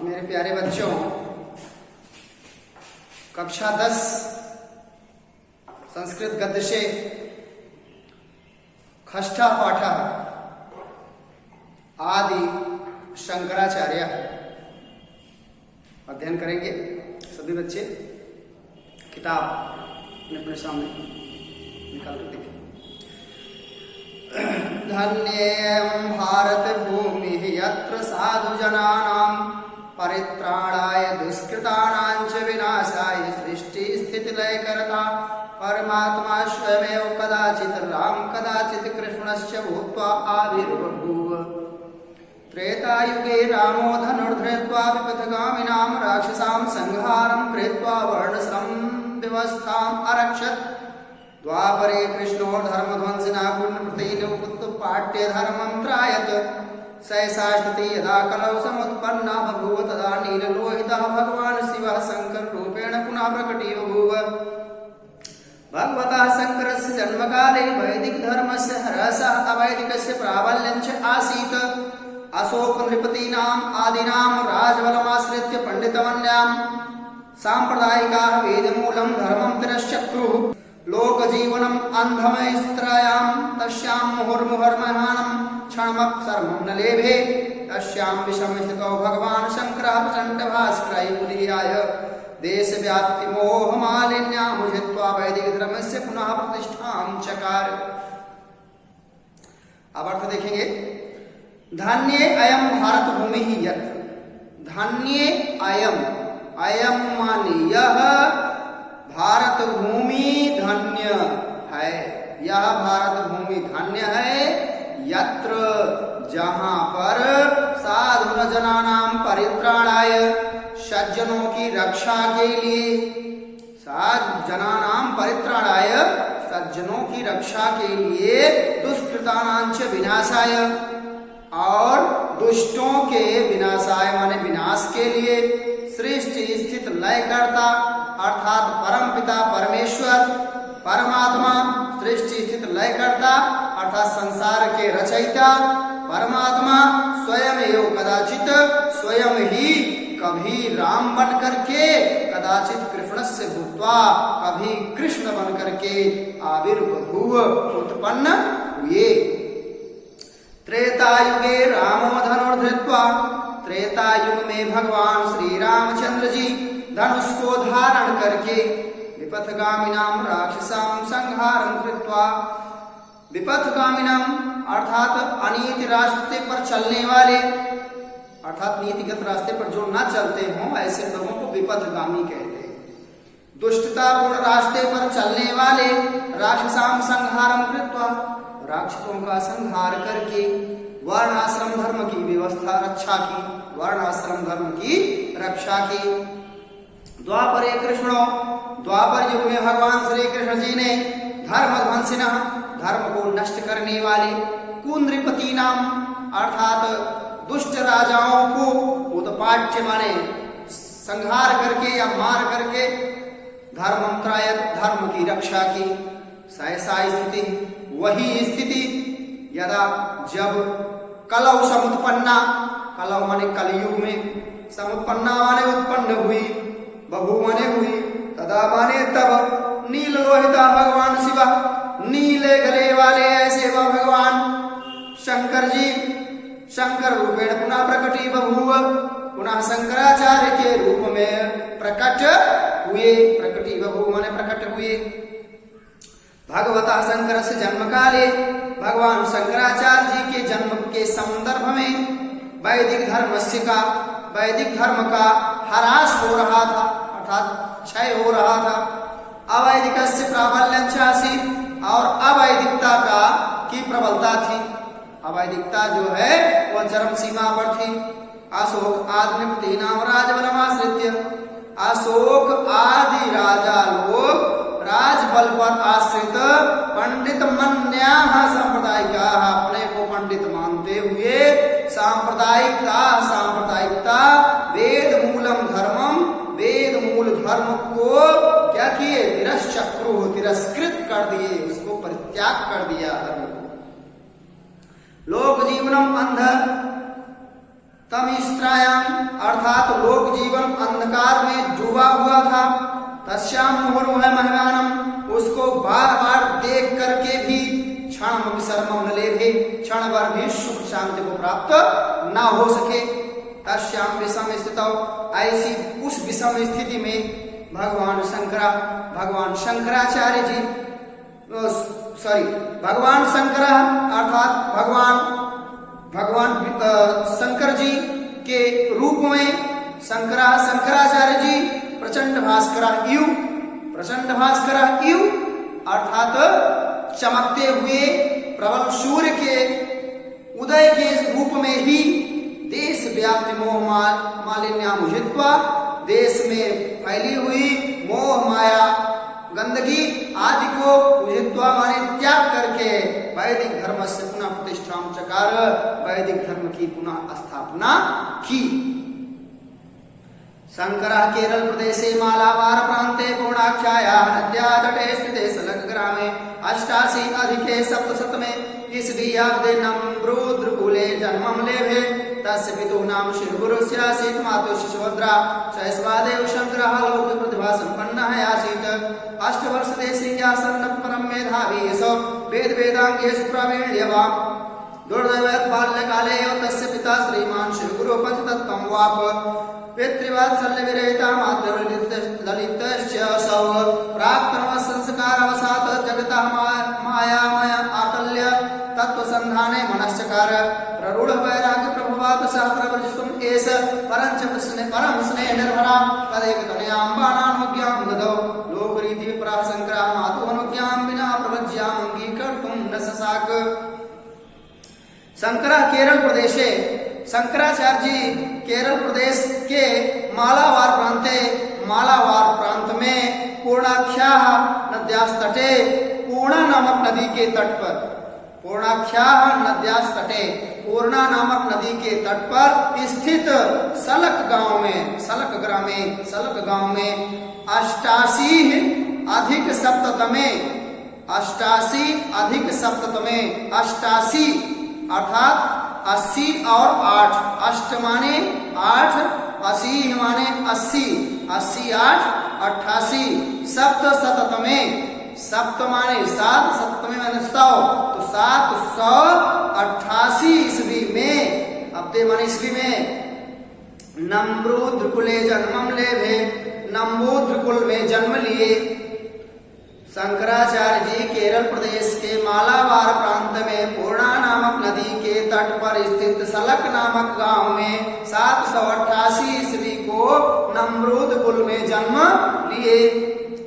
मेरे प्यारे बच्चों, कक्षा 10 संस्कृत गद्य से खष्ठा पाठ आदि शंकराचार्य अध्ययन करेंगे। सभी बच्चे किताब अपने सामने निकाल कर देखें। धन्येयं भारत भूमि यत्र साधु जनानां परित्राणाय दुष्कृतानां च विनाशाय सृष्टि स्थिति लय करता परमात्मा स्वयमेव कदाचित् राम कदाचित् कृष्णश्च भूत्वा आविर्बभूव। त्रेतायुगे रामो धनुर्धृत्वा विपथगामिनां राक्षसां संहारं कृत्वा वर्णश्रम व्यवस्थाम् अरक्षत्। द्वापरे कृष्णो धर्मध्वंसिना पुण्यप्रतिनुत्पाट्य धर्मं त्रायत। सहसा स्थिति यदा कलौ समुत्पन्ना बभूव तदा नीललोहितः भगवान् शिवः शङ्कररूपेण पुनः प्रकटीबभूव। भगवतः शङ्करस्य जन्मकाले वैदिकधर्मस्य ह्रासः अवैदिकस्य प्राबल्यं च आसीत्। अशोकनृपतीनाम् आदीनां राजबलमाश्रित्य पण्डितमन्यां साम्प्रदायिकाः वेदमूलं धर्मं तिरश्चक्रुः। लोकजीवनम् अन्धमैस्त्रायां तस्यां मुहुर्मुहुर्महानं क्षणमप्सरं न लेभे। तस्यां विषमस्थितौ भगवान् शङ्करः प्रचण्डभास्कराय कुलीयाय देशव्याप्तिमोहमालिन्यां जित्वा वैदिकधर्मस्य पुनः प्रतिष्ठां चकार। अब अर्थ देखेंगे। धन्ये अयं भारत भूमि यत्र। धन्ये अयं, अयं माने यह भारत भूमि धन्य है। यह भारत भूमि धन्य है। यत्र जहां पर साधु जनानां परित्राणाय सज्जनों की रक्षा के लिए, साधु जनानां परित्राणाय सज्जनों की रक्षा के लिए, दुष्कृतानां च विनाशाय और दुष्टों के विनाशाय माने विनाश के लिए, सृष्टि स्थित लय करता अर्थात परमपिता परमेश्वर परमात्मा, सृष्टि स्थित लय करता अर्थात संसार के रचयिता परमात्मा स्वयं एव कदाचित, स्वयं ही कभी राम बन करके, कदाचित कृष्णस्य भूत्वा, कभी कृष्ण बन करके आविर्बभूव उत्पन्न हुए। त्रेतायुगे रामो धनुर्धृत्वा। त्रेता युग में भगवान श्री रामचंद्र जी धनुष को धारण करके विपथगामिनां राक्षसां संहारं कृत्वा। विपथगामिनां अर्थात अनीति रास्ते पर चलने वाले, अर्थात नीतिगत रास्ते पर जो ना चलते हों ऐसे लोगों को विपथगामी कहते हैं। दुष्टतापूर्ण रास्ते पर चलने वाले राक्षसां संहारं कृत्वा, राक्षसों का संहार करके वर्ण आश्रम धर्म की व्यवस्था रक्षा की, वर्ण आश्रम धर्म की रक्षा की। द्वापरे कृष्णो। द्वापर युग में भगवान श्री कृष्ण जी ने धर्मध्वंसिना धर्म को नष्ट करने वाले कुनृपति नाम अर्थात दुष्ट राजाओं को उत्पाट्य माने संहार करके या मार करके धर्मं त्रायत धर्म की रक्षा की। सहसा स्थिति वही स्थिति यदा जब कलौ समुत्पन्ना, कलौ माने कलयुग में, समुत्पन्ना माने उत्पन्न हुई, बभू माने हुई, तदा माने तब, नील लोहिता भगवान शिवा, नीले गले वाले ऐसे वह भगवान शंकर जी शंकर रूपेण पुनः प्रकटी बभूव, पुनः शंकराचार्य के रूप में प्रकट हुए। प्रकटी बभूव माने प्रकट हुए। भगवतः शंकर से जन्म काले भगवान शंकराचार्य जी के जन्म के संदर्भ में वैदिक धर्म का ह्रास हो रहा था अर्थात क्षय हो रहा था। अवैदिकस्य प्राबल्यं च आसीत् और अवैदिकता का की प्रबलता थी। अवैदिकता जो है वह चरम सीमा पर थी। अशोक आदि नृपतीनां राजबलमाश्रित्य। अशोक आदि राजा लोग राजबल पर आश्रित पंडित मन्याः सांप्रदायिकाः अपने को पंडित मानते हुए सांप्रदायिकता वेद मूलम धर्मम, वेद मूल धर्म को क्या किए? तिरश्चक्रु तिरस्कृत कर दिए, उसको परित्याग कर दिया धर्म को। लोक जीवनम अंध तमिस्त्रायाम अर्थात अंधकार में डूबा हुआ था। तस्याम मुहुर्मुह महिमानम, उसको बार बार देख करके भी क्षण विसर्मम न लेभे, क्षण भर भी सुख शांति को प्राप्त न हो सके। तस्याम विषम स्थितौ, ऐसी उस विषम स्थिति में भगवान शंकराचार्य जी भगवान शंकर अर्थात भगवान शंकर जी के रूप में शंकराचार्य जी प्रचंड भास्कर इव अर्थात चमकते हुए प्रबल सूर्य के उदय के रूप में ही देश व्याप्ति मोह मालिन्यामुहित्वा, देश में फैली हुई मोह माया गंदगी आदि को उहित्वा माने त्याग करके वैदिक धर्म से पुनः प्रतिष्ठा चकार, वैदिक धर्म की पुनः स्थापना की। शंकर केरल प्रदेशे मालाबार प्रांते पूर्णाख्यायाः नद्या तटे स्थिते सलग ग्रामे अष्टाशी अधिके सप्तशतमे ईस्वीयाब्दे नम्रूद्रकुले जन्मं लेभे। तस्य पितुः नाम शिवगुरुस्य आसीत्, मातुः सुभद्रा। शैशवादेव शंकरः लौकिक प्रतिभा सम्पन्नः आसीत्। 8 वर्षदेशीयासन्न परम मेधावी सौ वेद वेदांगेषु प्रावीण्यवान्। दुर्दैवात् बाल्यकाले एव तस्य पिता श्रीमान् शिवगुरुः पंचतत्त्वं वाप। पितृवात्सल्य विरहिता मातृललितश्च सौ प्राक्तनः संस्कारवशात् जगतः मायामय आकल्य तत्त्वसन्धाने मनश्चकार। प्ररूढ वैराग्य प्रभवात् सः प्रवर्जितुम् एष परम स्नेह निर्भरा तदेकतनयां बाणानुज्ञां ददौ। लोकरीति विप्राः शंकरः मातुः अनुज्ञां विना प्रवज्याम् अङ्गीकर्तुं न ससाक। शंकराचार्य जी केरल प्रदेश के मालाबार प्रांत में पूर्णाख्याः नद्यास्तटे, पूर्णा नामक नदी के तट पर, पूर्णा नामक नदी के तट पर स्थित सलक गांव में 88 अधिक सप्ततमे 88 अर्थात 80 और 8, अष्ट माने 8, 80 माने 80, 80 8 88 सप्तशततमे, सप्त माने 7, शततमे माने 100, तो 788 ईस्वी में, अब माने ईस्वी में नम्रूद्रकुले जन्मं लेभे, नम्रूद्रकुल में जन्म लिए। शंकराचार्य जी केरल प्रदेश के मालाबार प्रांत में पूर्णा नामक नदी के तट पर स्थित सलक नामक गांव में 788 ईस्वी को नम्रूद्रकुल में जन्म लिए।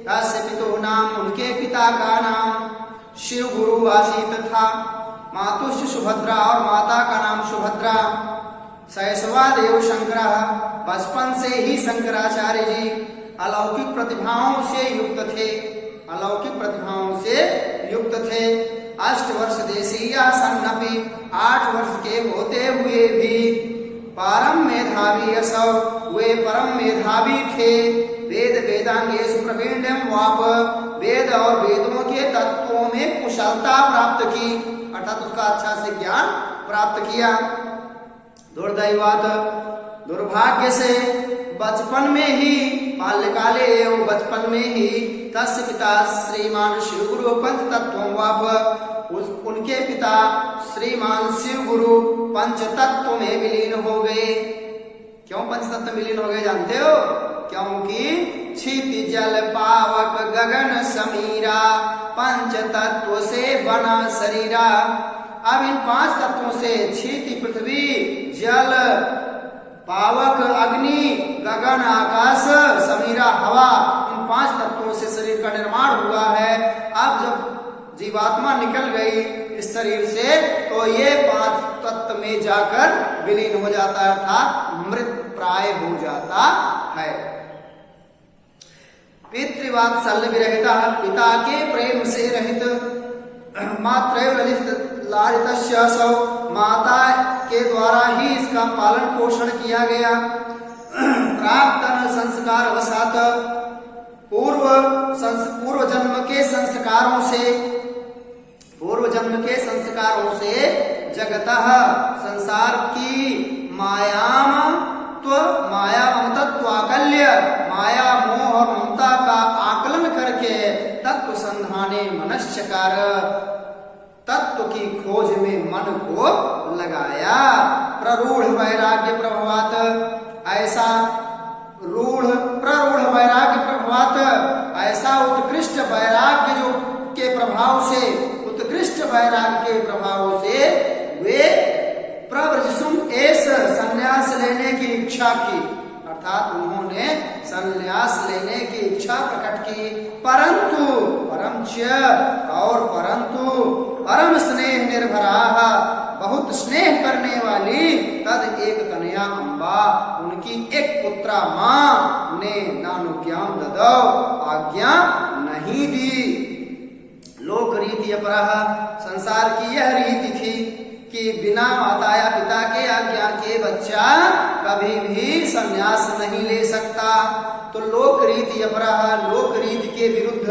तस्य पितुः नाम, उनके पिता का नाम शिव गुरु आसीत था। मातुः सुभद्रा और माता का नाम सुभद्रा। शैशवादेव शंकरः, बचपन से ही शंकराचार्य जी अलौकिक प्रतिभाओं से युक्त थे। 8 वर्ष देशीया सन्नपि, 8 वर्ष के होते हुए भी परम मेधावी असौ, वे परम मेधावी थे। वेद वेदांगेषु प्रवीण्यं वाप, वेद और वेदों के तत्वों में कुशलता प्राप्त की, अर्थात उसका अच्छा से ज्ञान प्राप्त किया। दुर्दैवात्, दुर्भाग्य से बचपन में ही, बाल्यकाले एवं बचपन में ही तस्य पिता श्रीमान शिवगुरु पंचतत्त्वं वाप, उनके पिता श्रीमान शिवगुरु पंचतत्व में विलीन हो गए। क्यों पंचतत्व में विलीन हो गए जानते हो? क्योंकि क्षिति जल पावक गगन समीरा, पंच तत्व से बना शरीरा। अब इन 5 तत्वों से क्षिति पृथ्वी, जल पावक अग्नि, गगन आकाश, समीरा हवा, इन 5 तत्वों से शरीर का निर्माण हुआ है। अब जब जीवात्मा निकल गई इस शरीर से तो ये 5 तत्व में जाकर विलीन हो जाता है, अर्थात मृत प्राय हो जाता है। पितृवात्सल्य विरहिता, पिता के प्रेम से रहित। मात्रैव लालितस्य सौ, माता के द्वारा ही इसका पालन पोषण किया गया। प्राक्तन संस्कार वशात, पूर्व जन्म के संस्कारों से जगतः, संसार की माया ममतत्वाकल्य लगाया। प्ररूढ़ वैराग्य प्रभवात, ऐसा प्ररूढ़ वैराग्य प्रभवात, ऐसा उत्कृष्ट वैराग्य जो के प्रभाव से, उत्कृष्ट वैराग्य के प्रभाव से वे प्रव्रजसुम एस संन्यास लेने की इच्छा की, अर्थात उन्होंने संन्यास लेने की इच्छा प्रकट की। परंतु परम स्नेह निर्भराः, बहुत स्नेह करने वाली तद एक कन्या अम्बा, उनकी एक पुत्रा मां ने नानुज्ञाम ददौ, आज्ञा नहीं दी। लोक रीति अपरः, संसार की यह रीति थी कि बिना माता या पिता के आज्ञा के बच्चा कभी भी संन्यास नहीं ले सकता। तो लोक रीति अपरः, लोक रीति के विरुद्ध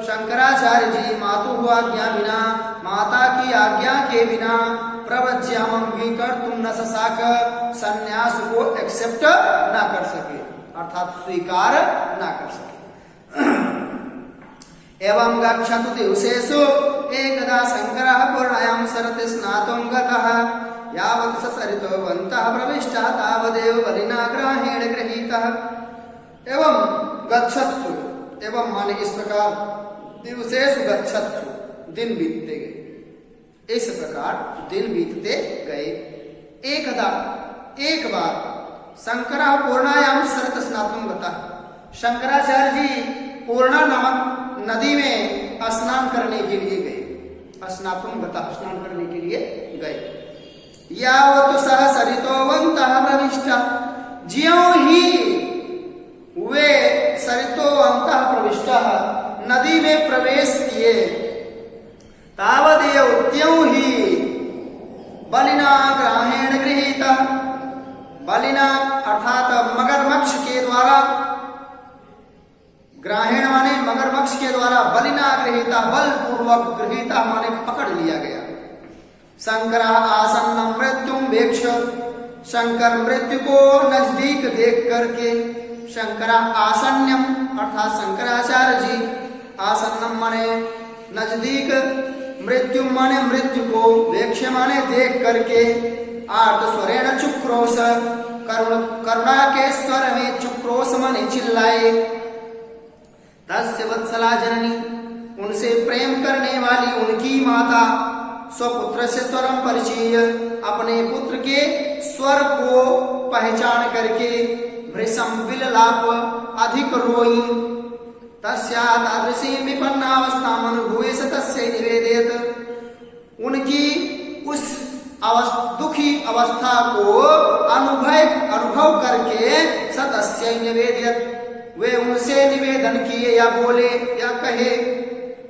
शंकराचार्य जी मातुः आज्ञा बिना, माता की आज्ञा के बिना प्रवज्याम अंगीकर्तुं न सशाक, संन्यास को एक्सेप्ट ना कर सके, अर्थात स्वीकार ना कर सके। एवं गच्छतु दिवसेषु एकदा शंकरः पूर्णायां सरति स्नातुं गतः, यावत् स सरितोऽन्तः प्रविष्टः तावदेव बलिना ग्राहेण गृहीतः। एवं गच्छत्सु, एवं माने इस प्रकार, दिवसेषु गच्छत्सु, दिन बीतते गए, इस प्रकार दिन बीतते गए। एकदा, एक बार, शंकरः पूर्णायां सरति स्नातुं गतः, शंकराचार्य जी पूर्णा नामक नदी में स्नान करने के लिए गए। स्नातुं गतः, स्नान करने के लिए गए। यावत् सः सरितोऽन्तः प्रविष्टः, ज्यों ही वे सरितोऽन्तः प्रविष्टः, नदी में प्रवेश किए, तावदेव त्यों ही बलिना ग्राहेण गृहीतः, बलिना अर्थात मगरमच्छ के द्वारा, ग्राहेण माने मगरमच्छ के द्वारा, बलिना गृहीता बलपूर्वक, गृहीता माने पकड़ लिया गया। शंकरः आसन्नं मृत्युं वेक्ष, शंकर मृत्यु को नजदीक देख करके, शंकरः आसन्नम अर्थात शंकराचार्य जी, आसन्नम माने नजदीक, मृत्यु माने मृत्यु को, वेक्ष माने देख करके, आर्त स्वरेण चुक्रोश, करुणा के स्वर में चुक्रोश माने चिल्लाए। तस्य वत्सला जननी, उनसे प्रेम करने वाली उनकी माता, स्वपुत्र से स्वरम परिचय, अपने पुत्र के स्वर को पहचान करके, भृशं विललाप, अधिक रोई। तस्या तादृशी विपन्नावस्थाम् अनुभूय स तस्यै निवेदयत्, उनकी उस दुखी अवस्था को अनुभव करके स तस्यै निवेदयत्, वे उनसे निवेदन किए या बोले या कहे,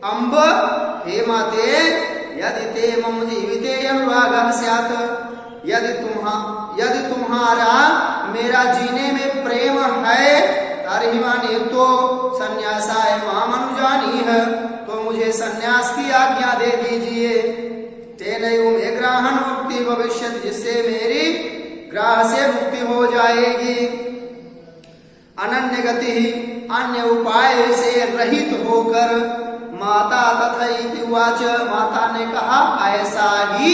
अम्ब हे माते, यदि ते मम जीविते अनुरागः स्यात्, यदि तुम्हारा मेरा जीने में प्रेम है, तर्हि माने तो संन्यासाय माम अनुजानीह, तो मुझे संन्यास की आज्ञा दे दीजिए। तेनैव मे ग्राहण मुक्ति भविष्यति, जिससे मेरी ग्राह से मुक्ति हो जाएगी। अनन्य गति, अन्य उपाय से रहित होकर, माता तथैति उवाच, माता ने कहा ऐसा ही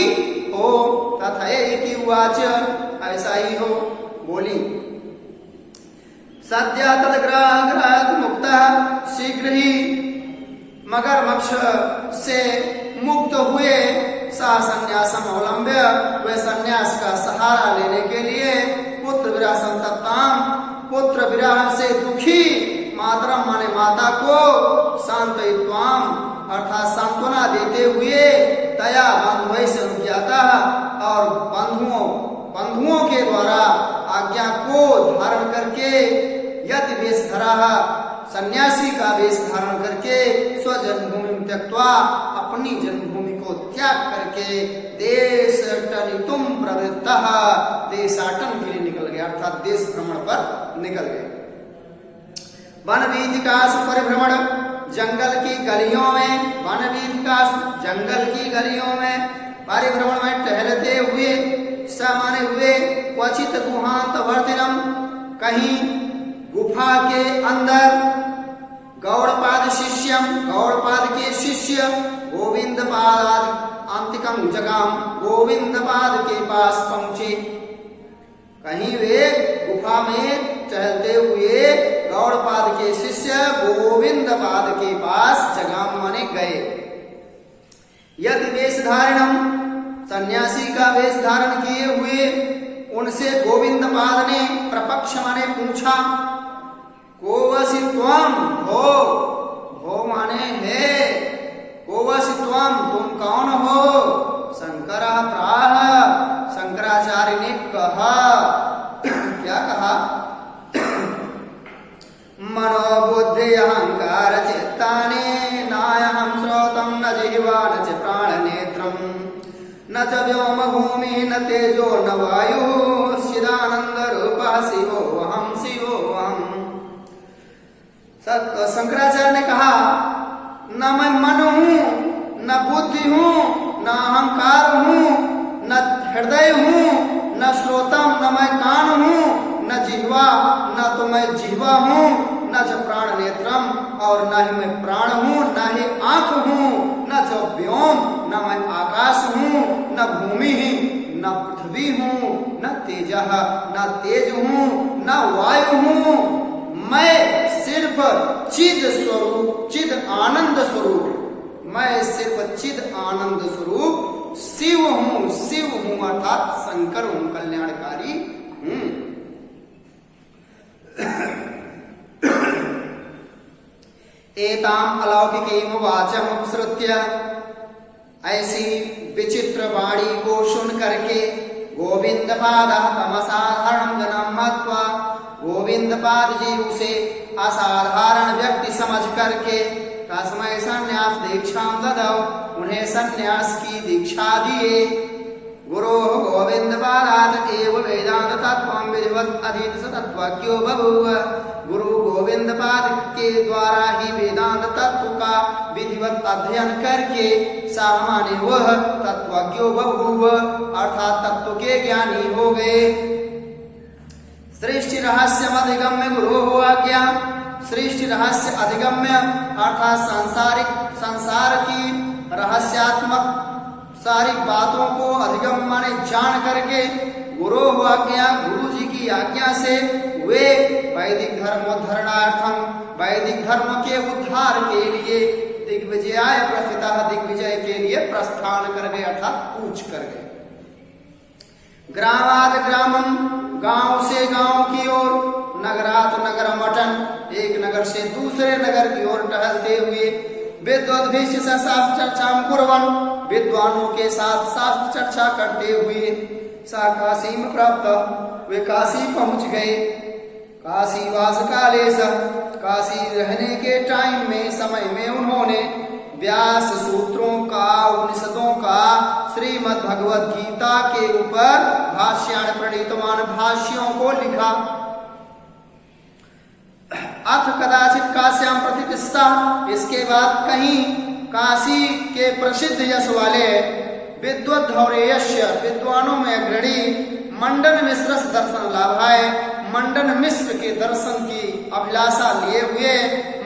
हो, तथैति उवाच, ऐसा ही हो, बोली। सद्य तद्ग्रहात् मुक्तः, शीघ्र ही मगरमच्छ से मुक्त हुए, सा संन्यासम अवलंब्य, वे संन्यास का सहारा लेने के लिए, पुत्र विरह संतप्ताम, पुत्र विरह से दुखी, मातरम माने माता को, सांत्वयित्वाम अर्थात सांत्वना देते हुए, तया बंधुवै से अनुज्ञाता, और बंधुओं के द्वारा आज्ञा को धारण करके, यदि वेश धरा, सन्यासी का वेश धारण करके, स्वजन्मभूमि त्यक्त्वा, अपनी जन्मभूमि को त्याग करके, देशटनितुम प्रवृत्तः, देशाटन के लिए निकल गया, अर्थात देश भ्रमण पर निकल गए। वन वीथिकासु परिभ्रमण, जंगल की गलियों में, वन वीथिकासु जंगल की गलियों में, परिभ्रमण में टहलते हुए, सामान्य हुए, क्वचित गुहांत वर्तिनम, कहीं गुफा के अंदर, गौड़पाद शिष्यम, गौड़पाद के शिष्य, गोविंद पाद अंतिकम जगाम, गोविंद पाद के पास सभा में चलते हुए गौड़पाद के शिष्य गोविंदपाद के पास जगाम माने गए। यदि वेश धारणम, सन्यासी का वेश धारण किए हुए उनसे गोविंदपाद ने प्रपक्ष माने पूछा, कोवसि त्वम, हो माने है, कोवसि त्वम, तुम कौन हो? शंकर प्राह, शंकराचार्य ने कहा, क्या कहा? मनोबुद्धि अहंकार चित्तानि नायहं श्रोतं न जिह्वा न च प्राणनेत्रं न च व्योम भूमि न तेजो न वायुः चिदानंद रूपः शिवोऽहं शिवोऽहं। शंकराचार्य ने कहा, न मैं मन हूं, न बुद्धि हूं, न अहंकार हूं, न हृदय हूं, न श्रोतम, न मैं कान हूं, न जिह्वा, न तो मैं जिह्वा हूं, न च प्राण नेत्रम, और न ही मैं प्राण हूं, न ही आंख हूं, न च व्योम, न मैं आकाश हूं, न भूमि ही, न पृथ्वी हूं, न तेजः, न तेज हूं, न वायु हूं, मैं सिर्फ चिद स्वरूप, चिद आनंद स्वरूप, मैं सिर्फ चिद आनंद स्वरूप शिव हूं अर्थात शंकर हूं, कल्याणकारी हूं। एताम अलौकिकीम वाचम उपसृत्य, ऐसी विचित्र वाणी को सुन करके गोविंदपाद तमसाधारण जनम मत्वा, गोविंदपाद जी उसे असाधारण व्यक्ति समझ करके तस्मै संन्यास दीक्षां ददौ, उन्हें संन्यास की दीक्षा दिए। गुरो गोविंदपादात् एव वेदांत तत्त्वं विधिवत अधीत स तत्त्वज्ञो बभूव, गुरु गोविंदपाद के द्वारा ही वेदांत तत्व का विधिवत अध्ययन करके सामान्य वह तत्वज्ञो बभूव अर्थात तत्व के ज्ञानी हो गए। सृष्टि रहस्यम अधिगम्य गुरु हो आज्ञा, सृष्टि रहस्य अधिगम्य अर्थात संसार की रहस्यात्मक सारी बातों को अधिगम माने जान करके गुरु हो आज्ञा, गुरु जी की आज्ञा से वे वैदिक धर्मोद्धरणार्थम, वैदिक धर्म के उद्धार के लिए दिग्विजयाय प्रस्थितः, दिग्विजय के लिए प्रस्थान कर गए अर्थात कूच कर गए। ग्रामाद ग्रामम, गांव से गांव की ओर, नगरात नगर मटन, एक नगर से दूसरे नगर की ओर टहलते हुए विद्वद्भिश्च शास्त्र चर्चा कुर्वन्, विद्वानों के साथ शास्त्र चर्चा करते हुए सा काशी में प्राप्त, वे काशी पहुंच गए। काशीवास कालेश, काशी रहने के टाइम में समय में उन्होंने व्यास सूत्रों का, उपनिषदों का, श्रीमद् भगवद गीता के ऊपर भाष्यान प्रणीतमान भाष्यों को लिखा। अथ कदाचित काश्याम प्रतिष्ठा, इसके बाद कहीं काशी के प्रसिद्ध यश वाले विद्वद्धौरेयस्य, विद्वानों में अग्रणी मंडन मिश्र से दर्शन लाभाए, मंडन मिश्र के दर्शन की अभिलाषा लिए हुए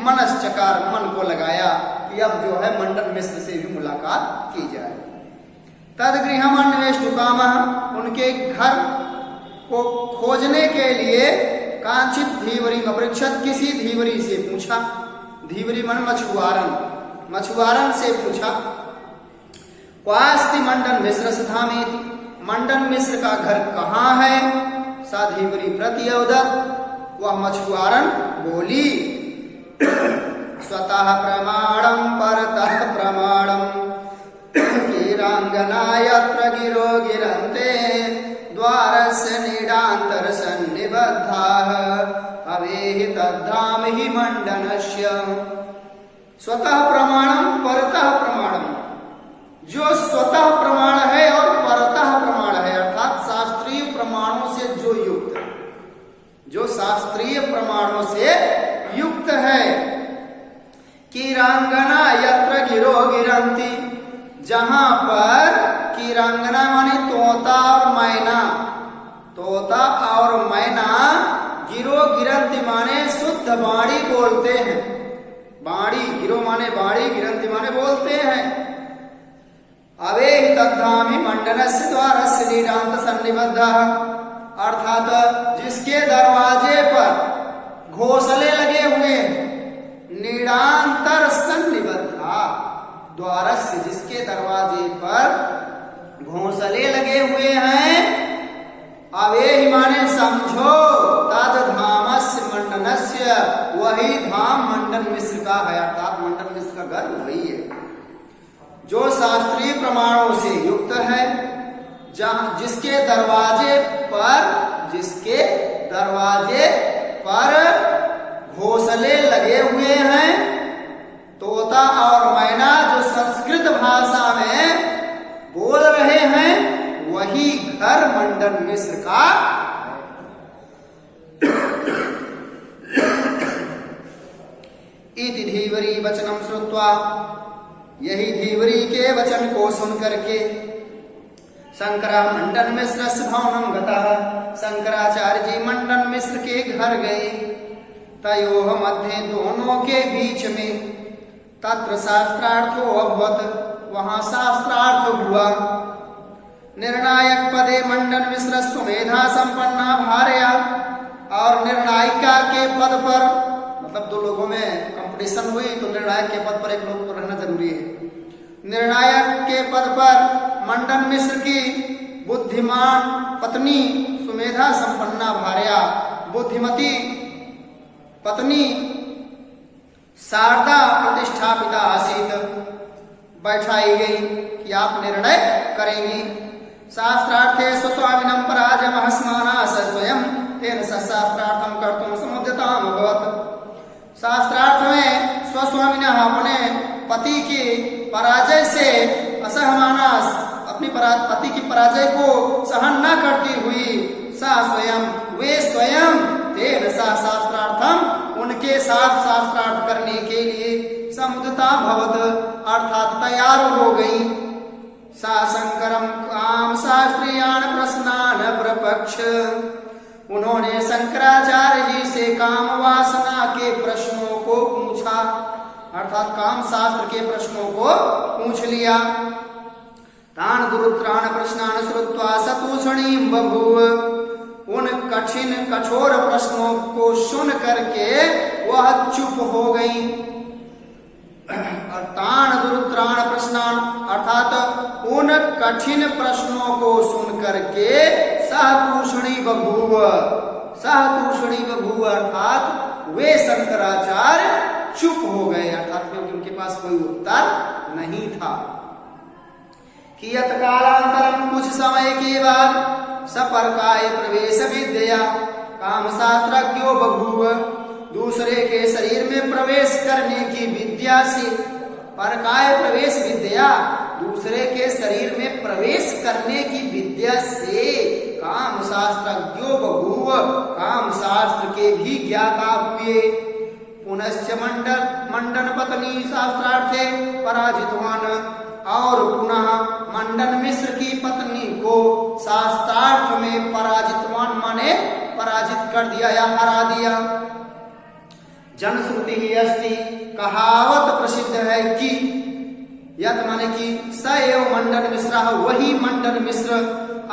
मनश्चकार, मन को लगाया कि अब जो है मंडन मिश्र से भी मुलाकात की जाए। तदगृहम अन्वेष्टु कामः, उनके घर को खोजने के लिए कांचित धीवरी अपृक्षत, किसी धीवरी से पूछा, धीवरी मन मछुआरन, मछुआरन से पूछा। क्वास्ति मंडन मिश्र स्थामेति, मंडन मिश्र का घर कहाँ है? सा धीवरी प्रत्यवदत्, वह मछुआरन बोली, स्वतः प्रमाणम परतः प्रमाणम कीरांगना यत्र गिरो गिरन्ते द्वारस्य नीडान्तर सन्निबद्धाः अवेहि तद्धाम हि मंडनस्य। स्वतः प्रमाणम परतः प्रमाणम, जो स्वतः प्रमाण है और परतः प्रमाण है अर्थात शास्त्रीय प्रमाणों से जो युक्त है, जो शास्त्रीय प्रमाणों से युक्त है। कीरांगना यत्र गिरो गिरंती, जहां पर कीरांगना माने तोता और मैना, तोता और मैना गिरो गिरंती माने शुद्ध बाणी बोलते हैं, बाणी गिरो माने बाणी, गिरंती माने बोलते हैं। अवे तद्धामि मंडनस्य द्वारस्य नीडान्त सन्निबद्धः, अर्थात जिसके दरवाजे घोंसले लगे हुए हैं। नीड़ांतर सन्निबद्धा, द्वारस्य, जिसके दरवाजे पर घोंसले लगे हुए हैं। अब ये माने समझो, तद धामस्य मंडनस्य, वही धाम मंडन मिश्र का है, अर्थात मंडन मिश्र का घर वही है जो शास्त्रीय प्रमाणों से युक्त है, जहां जिसके दरवाजे पर घोंसले लगे हुए हैं। तोता और मैना जो संस्कृत भाषा में बोल रहे हैं, वही घर मंडन मिश्र का। इति धीवरी वचनम श्रुत्वा, यही धीवरी के वचन को सुन करके शंकरा मंडन मिश्र भवनम गतः, शंकराचार्य जी मंडन मिश्र के घर गए। तयोः मध्ये, दोनों के बीच में, तत्र शास्त्रार्थो अभवत, वहां शास्त्रार्थ हुआ। निर्णायक पदे मंडन मिश्र सुमेधा संपन्ना भार्या, और निर्णायिका के पद पर, मतलब दो लोगों में कंपटीशन हुई तो निर्णायक के पद पर एक लोग तो रहना जरूरी है। निर्णायक के पद पर मंडन मिश्र की बुद्धिमान पत्नी सुमेधा संपन्ना भार्या, बुद्धिमती पत्नी शारदा प्रतिष्ठापिता आसीत, बैठाई गई कि आप निर्णय करेंगी। शास्त्रार्थे स्वस्वामिनं पराजयमः स्माना स्वयं तेन शास्त्रार्थम कर्तुम समुद्यताम अभवत्। शास्त्रार्थ में स्वस्वामिनः, अपने पति की पराजय से असहमानास, अपनी पति की पराजय को सहन न करती हुई, सा स्वयं, वे स्वयं, तेन सा शास्त्रार्थम, उनके साथ शास्त्रार्थ करने के लिए समुद्यता भवत, अर्थात तैयार हो गई। सा शंकरम काम शास्त्रीयान प्रश्नान प्रपक्ष, उन्होंने शंकराचार्य जी से काम वासना के प्रश्नों को पूछा, अर्थात काम शास्त्र के प्रश्नों को पूछ लिया। तान दुरुत्राण प्रश्नान श्रुत्वा सतूषणीं बभूव, उन कठिन कठोर प्रश्नों को सुन करके वह चुप हो गई। और तान दुरुत्राण प्रश्नान, अर्थात उन कठिन प्रश्नों को सुन करके सहतूषणी बभूव, सहतूषणी बभूव, अर्थात वे शंकराचार्य चुप हो गए, अर्थात क्योंकि उनके पास कोई उत्तर नहीं था। कियत कालांतरम, कुछ समय के बाद, सपरकाय प्रवेश विद्या काम शास्त्रज्ञो बभूव, दूसरे के शरीर में प्रवेश करने की विद्या से, परकाय प्रवेश विद्या, दूसरे के शरीर में प्रवेश करने की विद्या से, काम शास्त्रज्ञो बभूव, काम शास्त्र के भी ज्ञाता हुए। पुनश्च मंडन पत्नी शास्त्रार्थे पराजितवान, और पुनः मंडन मिश्र की पत्नी को शास्त्रार्थ में पराजितवान माने पराजित कर दिया या हरा दिया। जनश्रुति ही अस्ति, कहावत प्रसिद्ध है कि, यत माने कि स एव मंडन मिश्र, वही मंडन मिश्र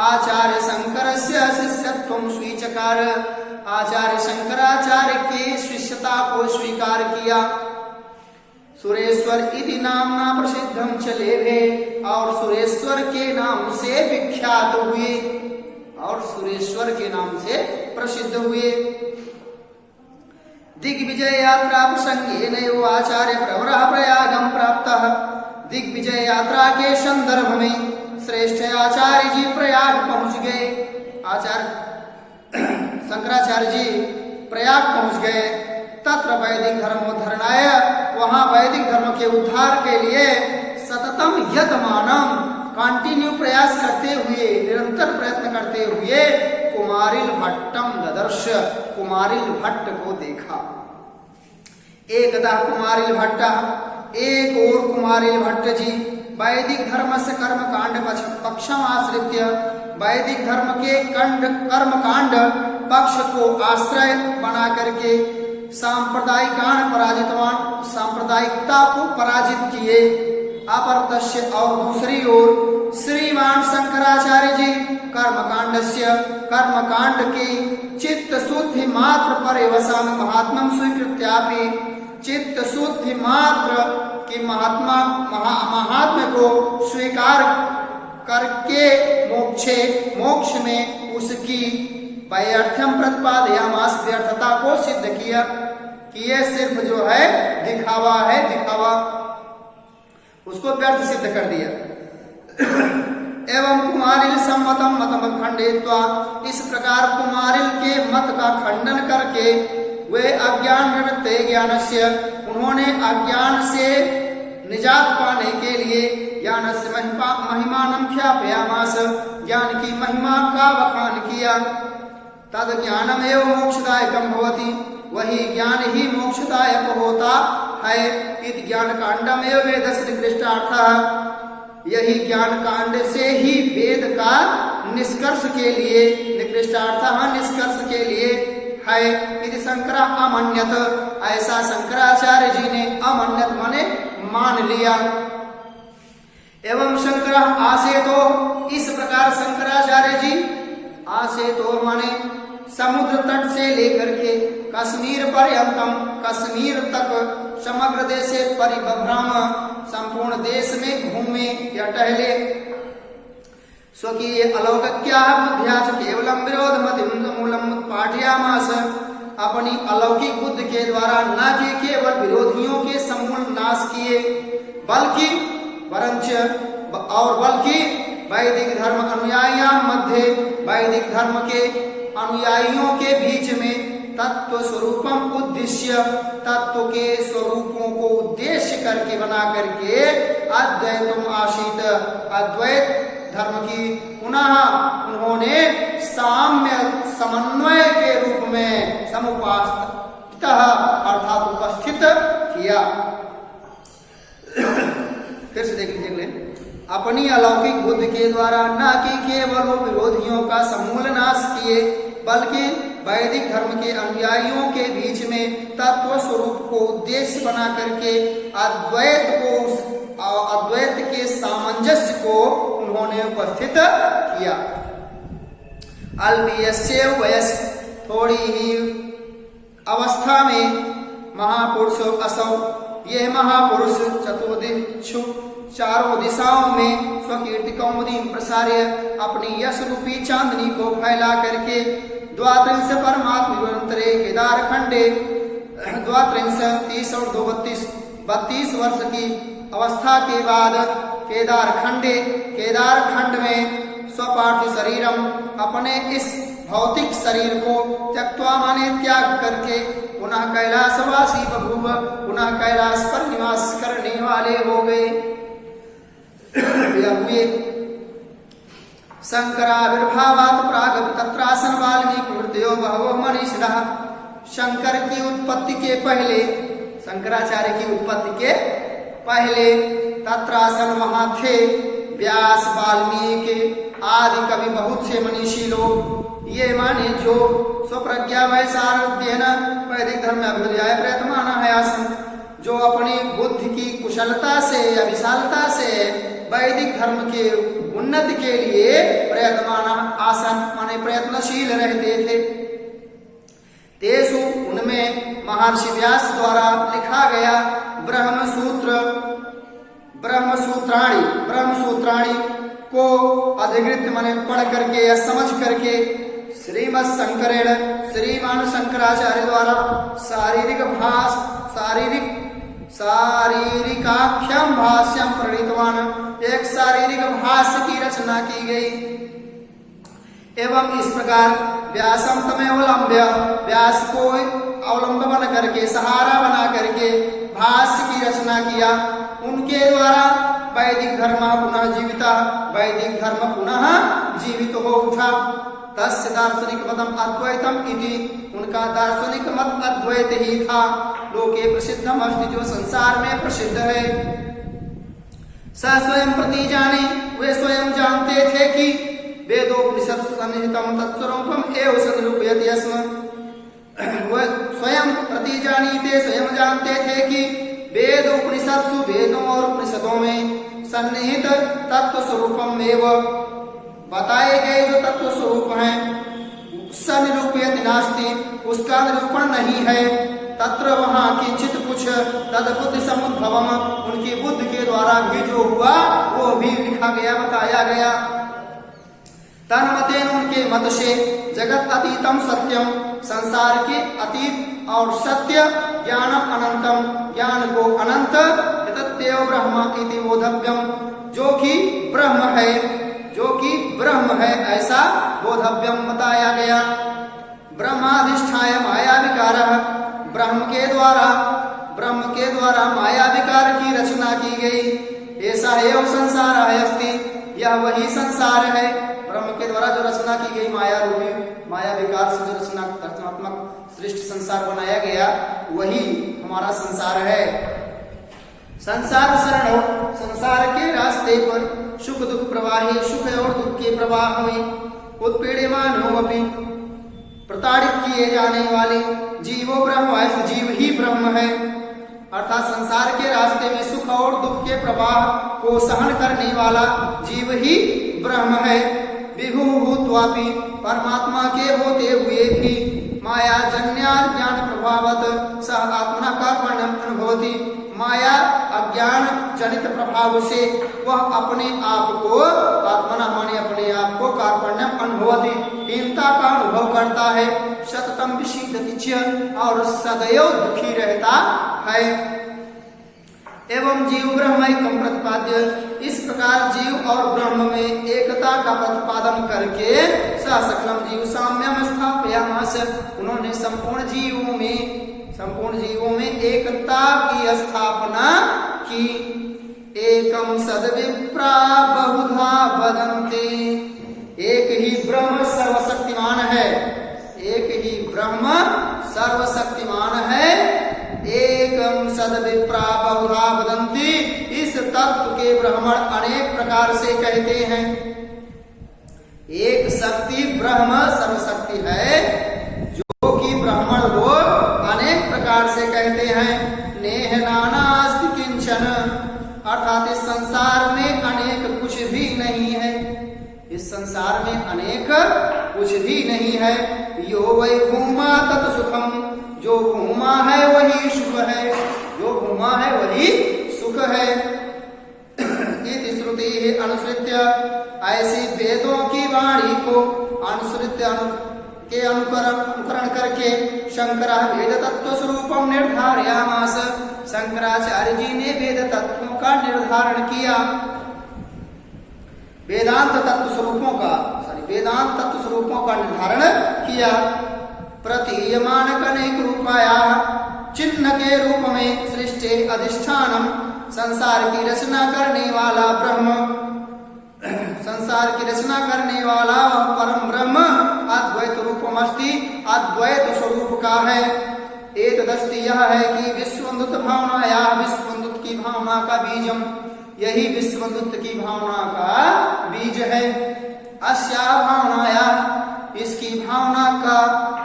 आचार्य शंकर से शिष्यत्वं स्वीचकार, आचार्य शंकराचार्य के शिष्यता को स्वीकार किया। सुरेश्वर इति नामना प्रसिद्धम चलेभे, और सुरेश्वर के नाम से विख्यात हुए, और सुरेश्वर के नाम से प्रसिद्ध हुए। दिग्विजय यात्रा प्रसंगेन एव आचार्य प्रवरः प्रयागम प्राप्तः, दिग्विजय यात्रा के संदर्भ में श्रेष्ठ आचार्य जी प्रयाग पहुंच गए। आचार्य शंकराचार्य जी प्रयाग पहुंच गए। तत्र वैदिक धर्मोद्धरणाय, वहां वैदिक धर्म के उद्धार के लिए सततम यतमानम, कंटिन्यू प्रयास करते हुए, निरंतर प्रयत्न करते हुए, कुमारिल भट्टम ददर्श, कुमारिल भट्ट को देखा। एकदा कुमारिल भट्ट, एक और कुमारिल भट्ट जी वैदिक धर्म से कर्म कांड पक्षम आश्रित्य, वैदिक धर्म के कर्म कांड पक्ष को आश्रय बना करके सांप्रदायिकान पराजितवान, सांप्रदायिकता को पराजित किए। अपरतस्य और दूसरी ओर श्रीमान शंकराचार्य जी कर्मकांड की चित्त शुद्धि मात्र परिवसान महात्मम स्वीकृत्यापि चित्त शुद्धि मात्र की महात्म्य को स्वीकार करके मोक्ष में उसकी वैर्थ्यम प्रतिपादयामास व्यर्थता को सिद्ध किया कि ये सिर्फ जो है दिखावा उसको व्यर्थ सिद्ध कर दिया। एवं कुमारिल सम्मतम मतम खंडित्वा इस प्रकार कुमारिल के मत का खंडन करके वे अज्ञान निवृत्ते ज्ञानस्य उन्होंने अज्ञान से निजात पाने के लिए ज्ञान से महिमानं ख्यापयामास ज्ञान की महिमा का बखान किया। तद ज्ञानमेव मोक्षदायकं भवति वही ज्ञान ही मोक्षदायक होता है। इस ज्ञान कांडमेव वेदस्य निकृष्टार्थः यही ज्ञान कांड से ही वेद का निष्कर्ष के लिए है। यदि शंकर अमन्यत ऐसा शंकराचार्य जी ने अमन्यत माने मान लिया। एवं शंकर आसे तो इस प्रकार शंकराचार्य जी आसे तो माने समुद्र तट से लेकर के कश्मीर पर्यंतम कश्मीर तक समग्र देश परिभ्रम संपूर्ण देश में घूमे या टहले। स्वकीय अलौकिक्या बुद्धिया केवलम विरोध मूलम पाठयामास अपनी अलौकिक बुद्धि के द्वारा न कि केवल विरोधियों के समूल नाश किए बल्कि वैदिक धर्म अनुयायियों मध्य वैदिक धर्म के अनुयायियों के बीच में तत्व स्वरूपम उद्देश्य तत्व के स्वरूपों को उद्देश्य करके बना करके अद्वैतम आशीत अद्वैत धर्म की पुनः उन्होंने साम्य समन्वय के रूप में समुपस्थित अर्थात उपस्थित किया। फिर से देख लीजिए अपनी अलौकिक बुद्धि के द्वारा न कि केवल विरोधियों का समूल नाश किए बल्कि वैदिक धर्म के अनुयायियों के बीच में तत्व स्वरूप को उद्देश्य बना करके अद्वैत के सामंजस्य को उन्होंने उपस्थित किया। अल्पीयस्य वयस थोड़ी ही अवस्था में महापुरुष असौ यह महापुरुष चतुर्दिक्षु चारों दिशाओं में स्वकीर्ति कौमुदी प्रसार्य अपनी यश रूपी चांदनी को फैला करके द्वात्रिंश परमात्म निरंतरे केदार खंडे द्वात्रिंश 30 और 32 वर्ष की अवस्था के बाद केदार खंड में स्वपार्थिव शरीरम अपने इस भौतिक शरीर को त्यक्त्वा माने त्याग करके पुनः कैलाशवासी बभूव पुनः कैलाश पर निवास करने वाले हो गए हुए। शंकराविर्भावात् प्राग तत्रासन वाल्मीकि हृदयो बहवो मनीषिणः शंकर की उत्पत्ति के पहले शंकराचार्य की उत्पत्ति के पहले तत्रासन वहां थे व्यास वाल्मीकि आदि कवि बहुत से मनीषी लोग। ये माने जो स्वप्रज्ञा वैसारध्यन वैदिक धर्म में अभ्युदय प्रयत्न है आसन जो अपनी बुद्धि की कुशलता से या विशालता से वैदिक धर्म के उन्नति के लिए प्रयत्नशील रहते थे। तेसु उनमें महर्षि व्यास द्वारा लिखा गया ब्रह्मसूत्राणि को अधिकृत माने पढ़ करके या समझ करके श्रीमान शंकराचार्य द्वारा शारीरिकाख्यम भाष्यम प्रणीतवान एक शारीरिक भाष्य की रचना की गई। एवं इस प्रकार व्यासम तमेवलंब्य व्यास को अवलंब बन करके सहारा बना करके भाष्य की रचना किया। उनके द्वारा वैदिक धर्म पुनः जीवित हो उठा। तस्य दार्शनिक मतम अद्वैतम इति उनका दार्शनिक मत अद्वैत ही था। लोके प्रसिद्धम अस्ति जो संसार में प्रसिद्ध है। स स्वयं प्रति जाने वे स्वयं जानते थे कि वेदोपनिषद सन्निहितम तत्स्वरूपम एव सनिरूपयति स्म। वह स्वयं प्रति जानीते स्वयं जानते थे कि वेद उपनिषत्सु वेदों और उपनिषदों में सन्निहित तत्व स्वरूपम एवं बताए गए जो तत्व स्वरूप हैं सनिरूपयति नास्ति, उसका निरूपण नहीं है। तत्र वहाँ किंचित कुछ तद बुद्धि समुद्भवम, उनकी बुद्धि के द्वारा भी जो हुआ वो भी लिखा गया, बताया गया। तन्मतेन उनके मत से जगत अतीतम सत्यम, संसार के अतीत और सत्य, ज्ञानम अनंतम, ज्ञान को अनंत, तत्तेव ब्रह्म इति बोधव्यम, जो कि ब्रह्म है, जो कि ब्रह्म है ऐसा बोधव्यम बताया गया। ब्रह्माधिष्ठाय माया विकार, ब्रह्म के द्वारा माया विकार की रचना की गई। ऐसा एवं संसार है अस्ति, यह वही संसार है। ब्रह्म के द्वारा जो रचना की गई माया रूपी, माया विकार से जो रचनात्मक सृष्टि संसार बनाया गया वही हमारा संसार है। संसार शरणो, संसार के रास्ते पर सुख दुख प्रवाही, सुख और दुख के प्रवाह में उत्पीड़मानो अपि, प्रताड़ित किए जाने वाले जीवो ब्रह्म, जीव ही ब्रह्म है। अर्थात संसार के रास्ते में सुख और दुख के प्रवाह को सहन करने वाला जीव ही ब्रह्म है। विभु भूत्वापि, परमात्मा के होते हुए भी माया जन्या ज्ञान प्रभावत सह आत्मा कार्पण्यम अनुभवति, माया अज्ञान जनित प्रभाव से वह अपने आप को, आत्मना माने अपने आप को, कार्पण्यम अनुभवति, हीनता का अनुभव करता है। सततम विषीदति च, और सदैव दुखी रहता है। एवं जीव ब्रह्म एकम प्रतिपाद्य, इस प्रकार जीव और ब्रह्म में एकता का प्रतिपादन करके स सकलम जीव साम्यम स्थापयामास, उन्होंने संपूर्ण जीवों में एकता की स्थापना की। एकम सद्विप्रा बहुधा वदन्ति, एक ही ब्रह्म सर्वशक्तिमान है, एक ही ब्रह्म सर्वशक्तिमान है। एकम सद्विप्रा बहुधा वदन्ति, इस तत्व के ब्राह्मण अनेक प्रकार से कहते हैं। एक शक्ति ब्रह्म सर्वशक्ति है, जो कि ब्राह्मण लोग अनेक प्रकार से कहते हैं। नेह नानास्ति किंचन, अर्थात इस संसार में अनेक कुछ भी नहीं है, इस संसार में अनेक कुछ भी नहीं है। यो वै भूमा तत् सुखम, जो भूमा है वही सुख है, जो भूमा है वही सुख है। इति श्रुति अनुसृत्य, ऐसी वेदों की वाणी को अनुकरण करके शंकरा वेद तत्व स्वरूपम निर्धारयामास, शंकराचार्य जी ने वेद तत्वों का निर्धारण किया, वेदांत तत्व स्वरूपों का निर्धारण किया। प्रतीयमान कनेक रूपाया, चिन्ह के रूप में सृष्टि अधिष्ठानम, संसार की रचना करने वाला ब्रह्म, संसार की रचना करने वाला वह परम ब्रह्म अद्वैत रूपमस्ति, अद्वैत स्वरूप का है। एतदस्ति, यह है कि विश्वंदुत भावनाया, विश्वंदुत की भावना का बीजम, यही विश्वंदुत की भावना का बीज है। अस्या भावनाया, इसकी भावना का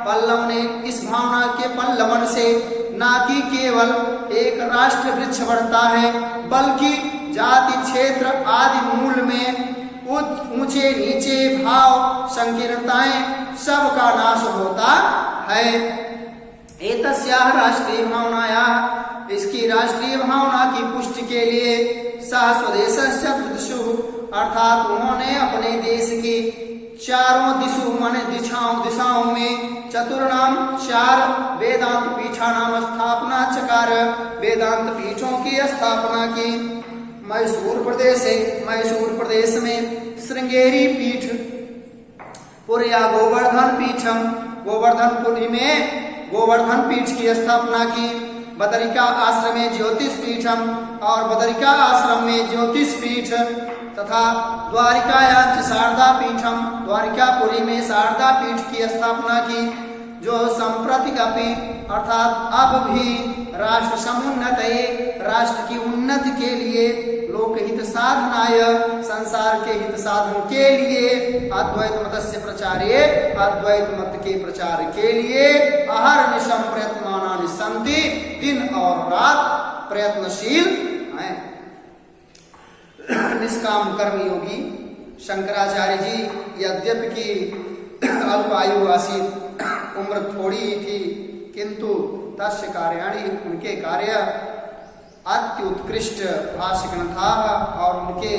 पल्लव ने, इस भावना के पल्लवन से ना कि केवल एक राष्ट्र वृक्ष बढ़ता है, बल्कि जाति क्षेत्र आदि मूल में ऊंचे नीचे भाव संकीर्णताएं सबका नाश होता है। एतस्याः राष्ट्रीय भावनाया, इसकी राष्ट्रीय भावना की पुष्टि के लिए सह स्वदेशस्य त्रिदिशु, अर्थात उन्होंने अपने देश की चारों दिशु माने दिशाओं में चतुर्णाम, चार वेदांत पीठानाम स्थापना चकार, वेदांत पीठों की स्थापना की। मैसूर प्रदेश में श्रृंगेरी पीठ, पुरिया गोवर्धन पीठम, गोवर्धनपुरी में गोवर्धन पीठ की स्थापना की। बदरिका आश्रम में ज्योतिष पीठम, और बदरिका आश्रम में ज्योतिष पीठ, तथा द्वारिकायां शारदा पीठम, द्वारिकापुरी में शारदा पीठ की स्थापना की। जो संप्रति अपि, अर्थात अब भी राष्ट्र समुन्नतये, राष्ट्र की उन्नति के लिए, लोकहित साधनाय, संसार के हित साधन के लिए, अद्वैत मतस्य प्रचारे, अद्वैत मत के प्रचार के लिए अहर्निशं प्रयत्नानि सन्ति, दिन और रात प्रयत्नशील हैं। निष्काम कर्म योगी शंकराचार्य जी यद्यपि की अल्प आयु आसीत, उम्र थोड़ी थी, किंतु तस्य कार्याणि उनके कार्य अत्युत्कृष्ट भाष्य ग्रंथा और उनके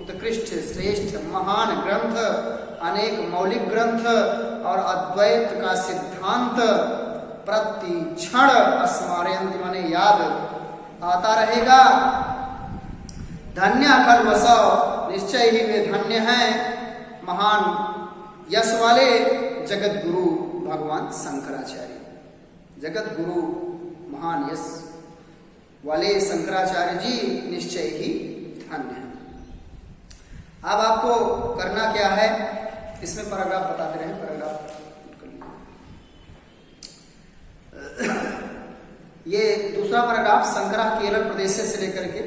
उत्कृष्ट श्रेष्ठ महान ग्रंथ, अनेक मौलिक ग्रंथ और अद्वैत का सिद्धांत प्रति क्षण स्मरयन्ति माने याद आता रहेगा। धन्य खलवसौ, निश्चय ही वे धन्य हैं, महान यश वाले जगत गुरु भगवान शंकराचार्य। जगत गुरु महान यश वाले शंकराचार्य जी निश्चय ही धन्य हैं। अब आपको करना क्या है, इसमें पैराग्राफ बताते रहे। पैराग्राफ ये दूसरा पैराग्राफ शंकरा केरल प्रदेश से लेकर के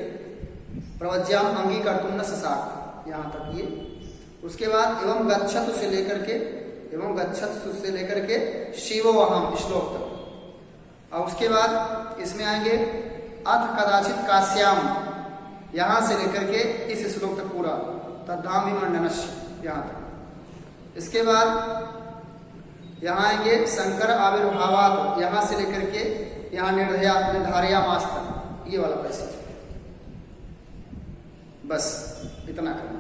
प्रवज्याम अंगीकर्तुम न ससार यहाँ तक ये। उसके बाद एवं गच्छतु से लेकर के शिवोऽहम् श्लोक तक। और उसके बाद इसमें आएंगे अथ कदाचित काश्याम, यहाँ से लेकर के इस श्लोक तक पूरा तद्धाम विमंडनस्य यहाँ तक। इसके बाद यहाँ आएंगे शंकर आविर्भावात्, यहाँ से लेकर के यहाँ निर्धार्यामास तक, ये वाला पैसेज। बस इतना करना।